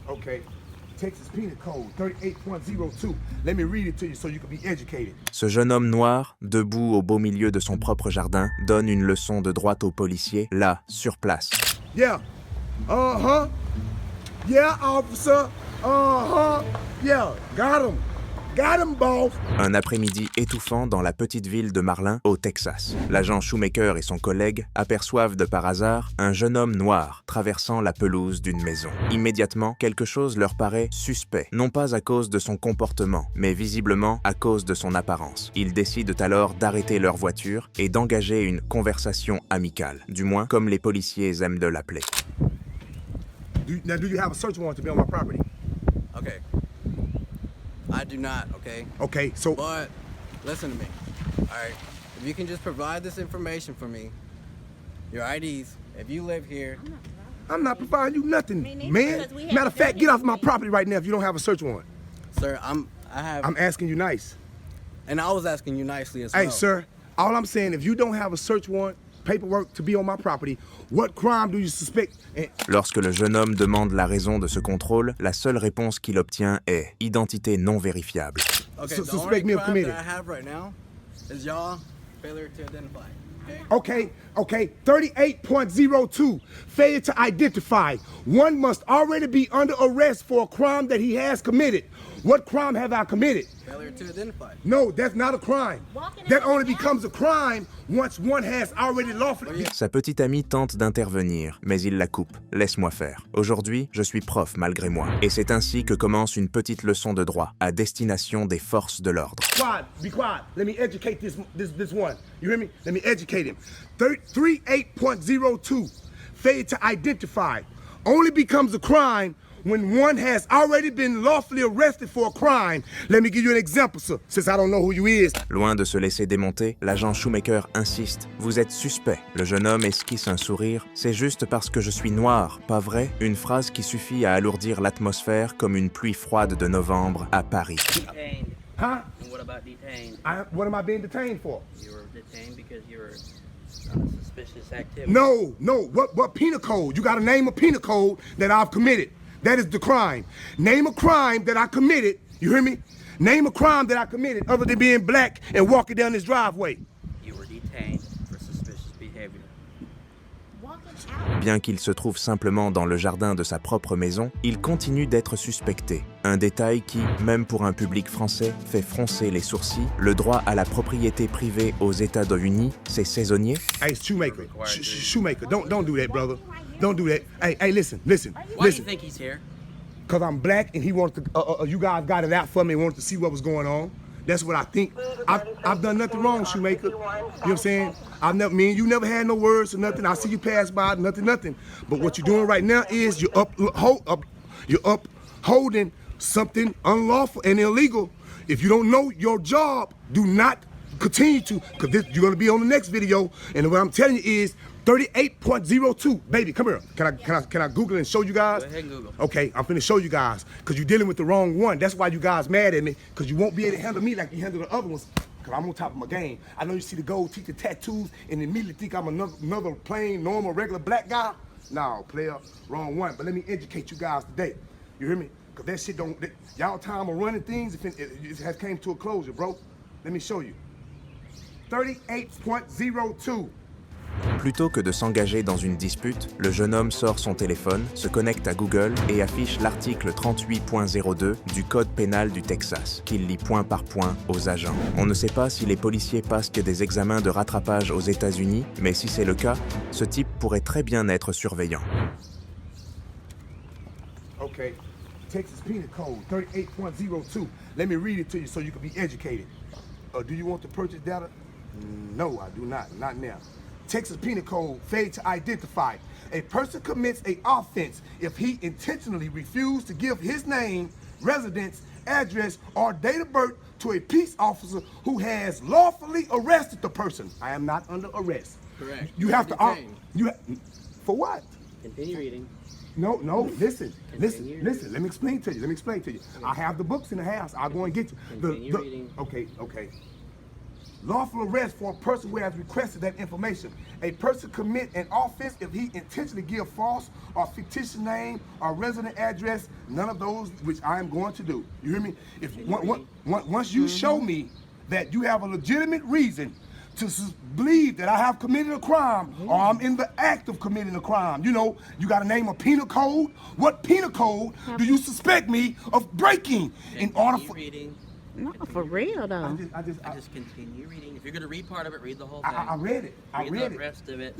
Okay. Texas Penal Code 38.02. Let me read it to you so you can be educated. Ce jeune homme noir, debout au beau milieu de son propre jardin, donne une leçon de droit aux policiers, là, sur place. Yeah. Uh-huh. Yeah, officer. Uh-huh. Yeah. Got him. Got him, boss. Un après-midi étouffant dans la petite ville de Marlin, au Texas. L'agent Shoemaker et son collègue aperçoivent de par hasard un jeune homme noir traversant la pelouse d'une maison. Immédiatement, quelque chose leur paraît suspect, non pas à cause de son comportement, mais visiblement à cause de son apparence. Ils décident alors d'arrêter leur voiture et d'engager une conversation amicale, du moins comme les policiers aiment de l'appeler. Now, do you have a search warrant to be on my property? Okay. I do not, okay? Okay, so... But, listen to me, all right? If you can just provide this information for me, your IDs, if you live here... I'm not providing you nothing, Me neither, man. because we Matter of haven't fact, done get off my anything. property right now if you don't have a search warrant. Sir, I'm asking you nice. And I was asking you nicely as well. Hey, sir, all I'm saying, if you don't have a search warrant, paperwork to be on my property, what crime do you suspect? Lorsque le jeune homme demande la raison de ce contrôle, la seule réponse qu'il obtient est « identité non vérifiable ». Okay, So- the suspect me only of crime committing. that I have right now is y'all failure to identify. Okay, 38.02, failure to identify. One must already be under arrest for a crime that he has committed. What crime have I committed? Failure to identify. No, that's not a crime. Walking That out only the house. becomes a crime once one has already lawfully... Sa petite amie tente d'intervenir, mais il la coupe. « Laisse-moi faire. Aujourd'hui, je suis prof malgré moi. » Et c'est ainsi que commence une petite leçon de droit à destination des forces de l'ordre. Quiet, be quiet. Let me educate this one. You hear me? Let me educate him. 38.02, failure to identify, only becomes a crime when one has already been lawfully arrested for a crime. Let me give you an example, sir, since I don't know who you is. Loin de se laisser démonter, l'agent Shoemaker insiste. « Vous êtes suspect. » Le jeune homme esquisse un sourire. « C'est juste parce que je suis noir, pas vrai ?» Une phrase qui suffit à alourdir l'atmosphère comme une pluie froide de novembre à Paris. Detained. Huh? And what about detained? What am I being detained for? You were detained because you were suspicious activity. No. What penal code? You gotta name a penal code that I've committed. That is the crime. Name a crime that I committed, you hear me? Name a crime that I committed other than being black and walking down this driveway. You were detained for suspicious behavior. Walking out. Bien qu'il se trouve simplement dans le jardin de sa propre maison, il continue d'être suspecté. Un détail qui, même pour un public français, fait froncer les sourcils. Le droit à la propriété privée aux États-Unis, c'est saisonnier. Hey, Shoemaker. Shoemaker, don't do that, brother. Don't do that. Hey, listen. Why do you think he's here? Because I'm black and he wanted to, you guys got it out for me and wanted to see what was going on. That's what I think. I've done nothing wrong, Shoemaker. You know what I'm saying? Me and you never had no words or nothing. I see you pass by, nothing. But what you're doing right now is you're upholding something unlawful and illegal. If you don't know your job, do not continue to, because you're going to be on the next video. And what I'm telling you is 38.02. Baby, come here. Can I Google it and show you guys? Go ahead and Google. Okay, I'm finna show you guys, because you're dealing with the wrong one. That's why you guys mad at me, because you won't be able to handle me like you handle the other ones, because I'm on top of my game. I know you see the gold teeth, the tattoos, and immediately think I'm another plain, normal, regular black guy. No, player, wrong one. But let me educate you guys today. You hear me? Because that shit don't, y'all time of running things, it has came to a closure, bro. Let me show you. 38.02. Plutôt que de s'engager dans une dispute, le jeune homme sort son téléphone, se connecte à Google et affiche l'article 38.02 du Code pénal du Texas, qu'il lit point par point aux agents. On ne sait pas si les policiers passent que des examens de rattrapage aux États-Unis, mais si c'est le cas, ce type pourrait très bien être surveillant. Okay, Texas Penal Code 38.02. Let me read it to you so you can be educated. Do you want to purchase data? No, I do not. Not now. Texas Penal Code, failure to identify. A person commits an offense if he intentionally refused to give his name, residence, address, or date of birth to a peace officer who has lawfully arrested the person. I am not under arrest. Correct. You have to... Detained. For what? Continue reading. No, listen. Continue Let me explain to you. I have the books in the house. I'll go and get you. Continue reading. Okay. Lawful arrest for a person who has requested that information. A person commit an offense if he intentionally give false or fictitious name or resident address, none of those which I am going to do. You hear me? If once you show me that you have a legitimate reason to believe that I have committed a crime or I'm in the act of committing a crime, you know, you got to name a penal code. What penal code do you suspect me of breaking in order for... Reading. No, for real though. I Just continue reading. If you're going to read part of it, read the whole thing. I read it. I read the it. rest of it.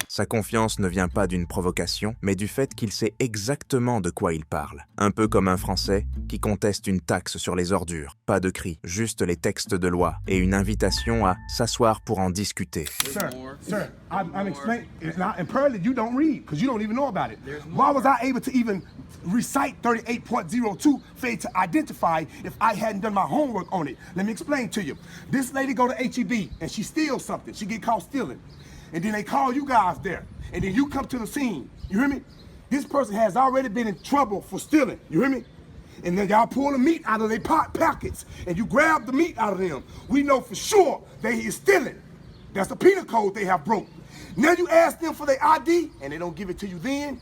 Sa confiance ne vient pas d'une provocation, mais du fait qu'il sait exactement de quoi il parle. Un peu comme un Français qui conteste une taxe sur les ordures. Pas de cris, juste les textes de loi et une invitation à s'asseoir pour en discuter. Sir, I'm explaining, and apparently you don't read, because you don't even know about it. Why was I able to even recite 38.02 failed to identify if I hadn't done my homework on it? Let me explain to you. This lady go to HEB and she steals something. She get caught stealing. And then they call you guys there. And then you come to the scene. You hear me? This person has already been in trouble for stealing. You hear me? And then y'all pull the meat out of their pockets and you grab the meat out of them. We know for sure they is stealing. That's the penal code they have broke. Now you ask them for their ID and they don't give it to you then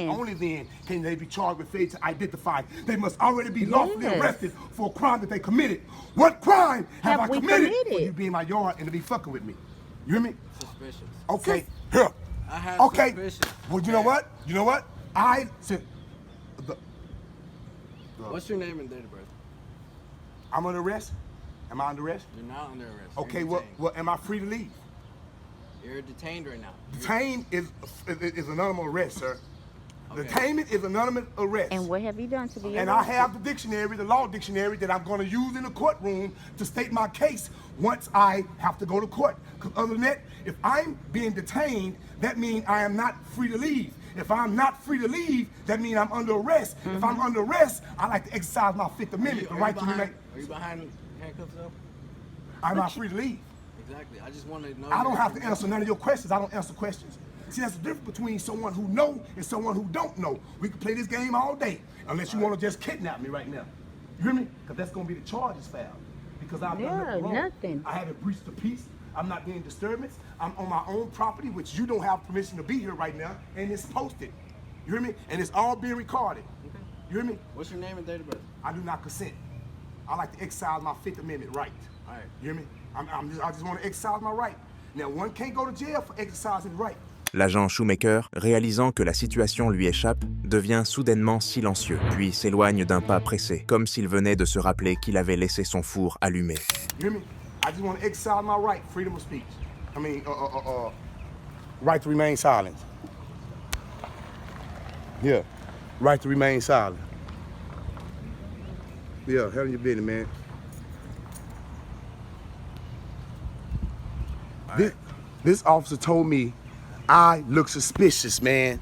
only then can they be charged with failure to identify. They must already be lawfully arrested for a crime that they committed. What crime have I committed for you be in my yard and to be fucking with me? You hear me? Suspicious. Okay, here. I have Okay, suspicion. well you know what? You know what? I said, What's your name and date of birth? I'm under arrest? Am I under arrest? You're not under arrest. Okay, You're well, detained. am I free to leave? You're detained right now. Detained is anonymous arrest, sir. Okay. Detainment is anonymous arrest. And what have you done to be And I arrested? have the dictionary, the law dictionary, that I'm going to use in the courtroom to state my case once I have to go to court. Because other than that, if I'm being detained, that means I am not free to leave. If I'm not free to leave, that means I'm under arrest. If I'm under arrest, I like to exercise my Fifth Amendment, the right to remain. Are you behind handcuffs though? I'm not free to leave. Exactly. I just want to know. I don't have to answer none of your questions. I don't answer questions. See, that's the difference between someone who know and someone who don't know. We can play this game all day, unless you want to just kidnap me right now. You hear me? Because that's going to be the charges filed. Because I've done nothing wrong. nothing. I haven't breached the peace. I'm not being disturbance. I'm on my own property, which you don't have permission to be here right now, and it's posted. You hear me? And it's all being recorded. Okay. You hear me? What's your name and date of birth? I do not consent. I like to exercise my Fifth Amendment right. All right. You hear me? I just want to exercise my right. Now, one can't go to jail for exercising right. L'agent Shoemaker, réalisant que la situation lui échappe, devient soudainement silencieux, puis s'éloigne d'un pas pressé, comme s'il venait de se rappeler qu'il avait laissé son four allumé. You hear me? I just want to exercise my right, freedom of speech. I mean, right to remain silent. Yeah, right to remain silent. Yeah, hell in your business, man. This officer told me I look suspicious, man.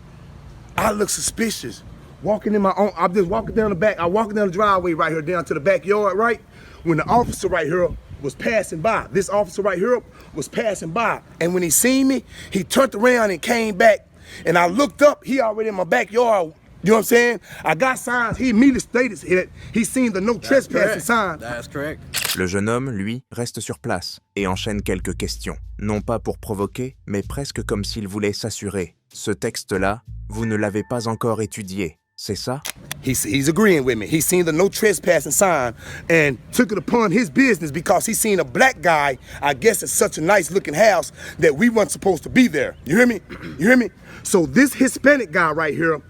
I look suspicious. Walking in my own, I'm just walking down the back. I'm walking down the driveway right here down to the backyard, right? When the officer right here was passing by. This officer right here was passing by. And when he seen me, he turned around and came back. And I looked up, he already in my backyard. You know what I'm saying? I got signs. He immediately stated that he seen the no trespassing sign. That's correct. Le jeune homme, lui, reste sur place et enchaîne quelques questions. Non pas pour provoquer, mais presque comme s'il voulait s'assurer. Ce texte-là, vous ne l'avez pas encore étudié, c'est ça? He's agreeing with me. He's seen the no trespassing sign and took it upon his business because he seen a black guy, I guess it's such a nice looking house, that we weren't supposed to be there. You hear me? You hear me? So this Hispanic guy right here,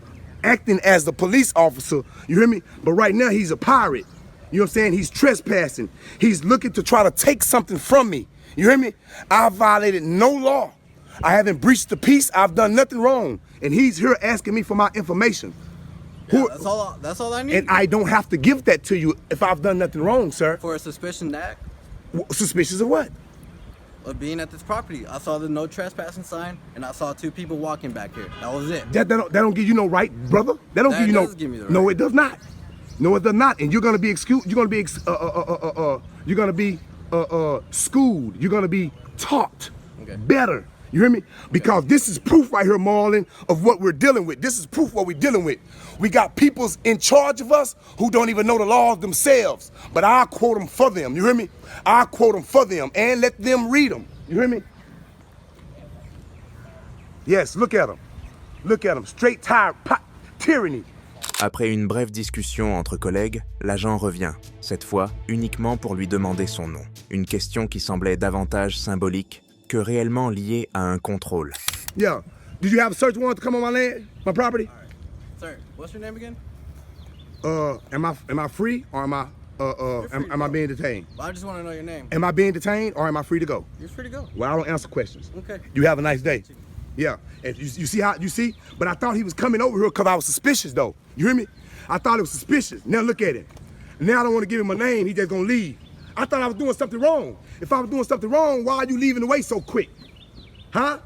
acting as the police officer, you hear me? But right now he's a pirate. You know what I'm saying? He's trespassing. He's looking to try to take something from me. You hear me? I violated no law. I haven't breached the peace. I've done nothing wrong. And he's here asking me for my information. Yeah, that's all I need. And I don't have to give that to you if I've done nothing wrong, sir. For a suspicion act Suspicious of what? of being at this property. I saw the no trespassing sign, and I saw two people walking back here. That was it. That don't give you no right, brother. That That give you no. does give me the No, right. it does not. No, it does not. And you're gonna be excused. You're gonna be schooled. You're gonna be taught Okay. better. You hear me? Because this is proof right here, Marlon, of what we're dealing with. This is proof what we're dealing with. We got peoples in charge of us who don't even know the laws themselves. But I quote them for them. You hear me? I quote them for them and let them read them. You hear me? Yes, look at them. Look at them. Straight tyranny. Après une brève discussion entre collègues, l'agent revient, cette fois uniquement pour lui demander son nom. Une question qui semblait davantage symbolique que réellement liée à un contrôle. Yeah. Did you have a search warrant to come on my land, my property? Sir, what's your name again? Am I free or am I being detained? Well, I just want to know your name. Am I being detained or am I free to go? You're free to go. Well, I don't answer questions. Okay. You have a nice day. Yeah. And you see how you see? But I thought he was coming over here because I was suspicious though. You hear me? I thought it was suspicious. Now look at it. Now I don't want to give him a name, he just gonna leave. I thought I was doing something wrong. If I was doing something wrong, why are you leaving the way so quick? Huh?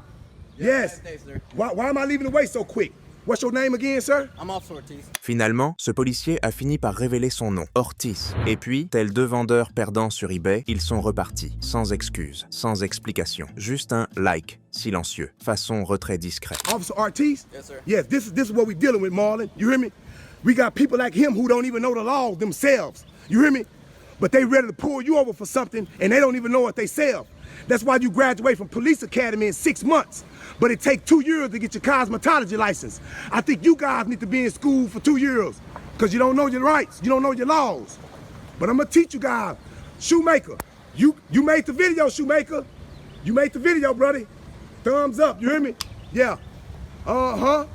Yes. Nice day, sir. Why am I leaving the way so quick? What's your name again, sir? I'm Officer Ortiz. Finalement, ce policier a fini par révéler son nom, Ortiz. Et puis, tels deux vendeurs perdants sur eBay, ils sont repartis, sans excuses, sans explication. Juste un like, silencieux, façon retrait discret. Officer Ortiz? Yes, sir. Yes, this is what we're dealing with, Marlon. You hear me? We got people like him who don't even know the laws themselves. You hear me? But they ready to pull you over for something and they don't even know what they sell. That's why you graduate from police academy in 6 months. But it takes 2 years to get your cosmetology license. I think you guys need to be in school for 2 years because you don't know your rights, you don't know your laws. But I'm gonna teach you guys. Shoemaker, you made the video, Shoemaker. You made the video, brother. Thumbs up, you hear me? Yeah. Uh-huh.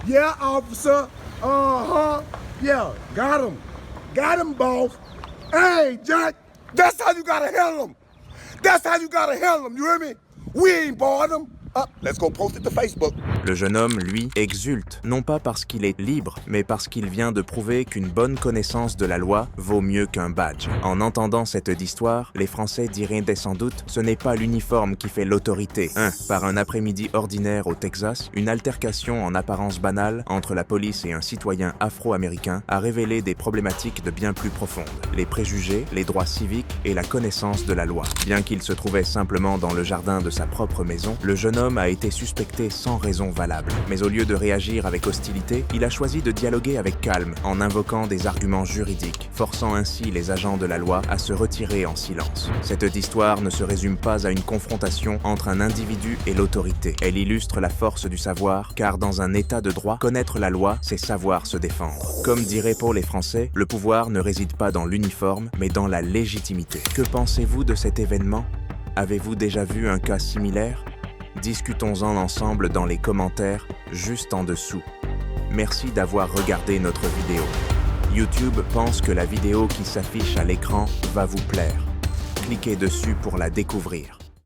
Yeah, officer. Uh-huh. Yeah, got him. Got him, boss. Hey, Jack, that's how you gotta handle him. That's how you gotta handle him, you hear me? We ain't bored him. Let's go post it to Facebook. Le jeune homme, lui, exulte, non pas parce qu'il est libre, mais parce qu'il vient de prouver qu'une bonne connaissance de la loi vaut mieux qu'un badge. En entendant cette histoire, les Français diraient sans doute « ce n'est pas l'uniforme qui fait l'autorité ». Par un après-midi ordinaire au Texas, une altercation en apparence banale entre la police et un citoyen afro-américain a révélé des problématiques de bien plus profondes. Les préjugés, les droits civiques et la connaissance de la loi. Bien qu'il se trouvait simplement dans le jardin de sa propre maison, le jeune homme a été suspecté sans raison valable. Mais au lieu de réagir avec hostilité, il a choisi de dialoguer avec calme, en invoquant des arguments juridiques, forçant ainsi les agents de la loi à se retirer en silence. Cette histoire ne se résume pas à une confrontation entre un individu et l'autorité. Elle illustre la force du savoir, car dans un état de droit, connaître la loi, c'est savoir se défendre. Comme diraient pour les Français, le pouvoir ne réside pas dans l'uniforme, mais dans la légitimité. Que pensez-vous de cet événement? Avez-vous déjà vu un cas similaire? Discutons-en ensemble dans les commentaires, juste en dessous. Merci d'avoir regardé notre vidéo. YouTube pense que la vidéo qui s'affiche à l'écran va vous plaire. Cliquez dessus pour la découvrir.